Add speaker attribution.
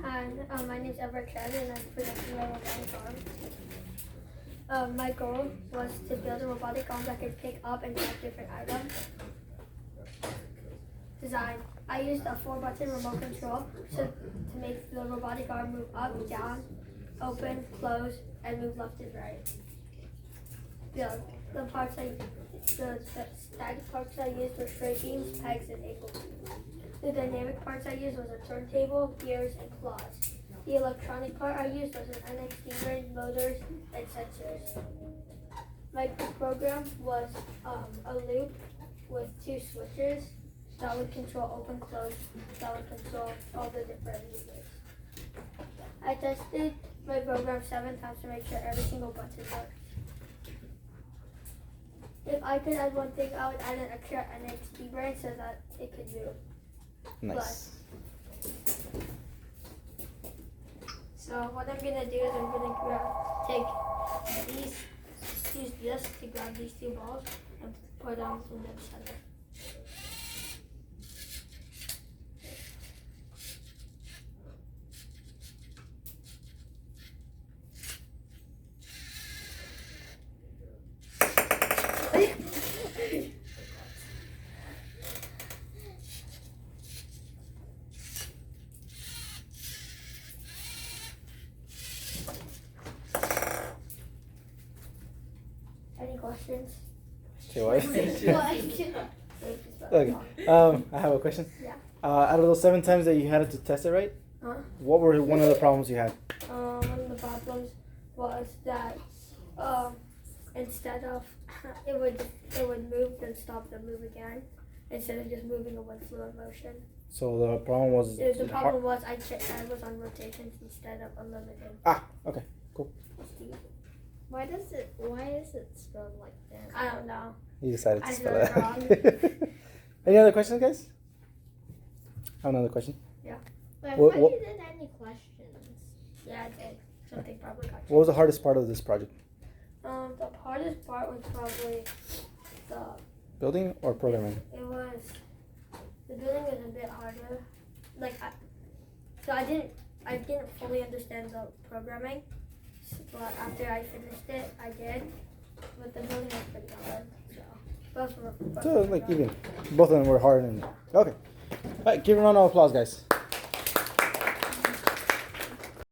Speaker 1: Hi, my name is Everett and I'm presenting my robotic arm. My goal was to build a robotic arm that could pick up and drop different items. Design. I used a 4-button remote control to make the robotic arm move up, down, open, close, and move left and right. Build. The static parts I used were straight beams, pegs, and angle beams. The dynamic parts I used was a turntable, gears, and claws. The electronic part I used was an NXT brain, motors, and sensors. My program was a loop with 2 switches that would control open, close, that would control all the different movements. I tested my program 7 times to make sure every single button worked. If I could add one thing, I would add an extra NXT brain so that it could move.
Speaker 2: Nice.
Speaker 1: So what I'm gonna do is I'm gonna use this to grab these 2 balls and put them in the center. Any questions?
Speaker 2: Okay, what? Okay. I have a question.
Speaker 1: Yeah.
Speaker 2: Out of those 7 times that you had to test it, right? What were one of the problems you had?
Speaker 1: One of the problems was that instead of it would move then stop then move again instead of just moving in one fluid motion.
Speaker 2: So the problem was.
Speaker 1: The problem was I was on rotations instead of unlimited.
Speaker 2: Okay, cool.
Speaker 3: Why is it spelled like that?
Speaker 1: I don't know.
Speaker 2: You decided to
Speaker 1: I
Speaker 2: spell
Speaker 1: spelled
Speaker 2: it
Speaker 1: it wrong.
Speaker 2: Any other questions, guys? I have another question.
Speaker 3: But I
Speaker 2: What-
Speaker 3: thought
Speaker 2: what-
Speaker 3: you didn't any questions.
Speaker 1: Yeah, I did. Something probably got
Speaker 2: What was the hardest part of this project?
Speaker 1: The hardest part was probably the
Speaker 2: Building or programming?
Speaker 1: it was the building was a bit harder. I didn't fully understand the programming, but after I finished it, I did. But the building was pretty hard. So both were
Speaker 2: So
Speaker 1: pretty
Speaker 2: like
Speaker 1: hard.
Speaker 2: even both of them were hard and okay. All right, give a round of applause, guys.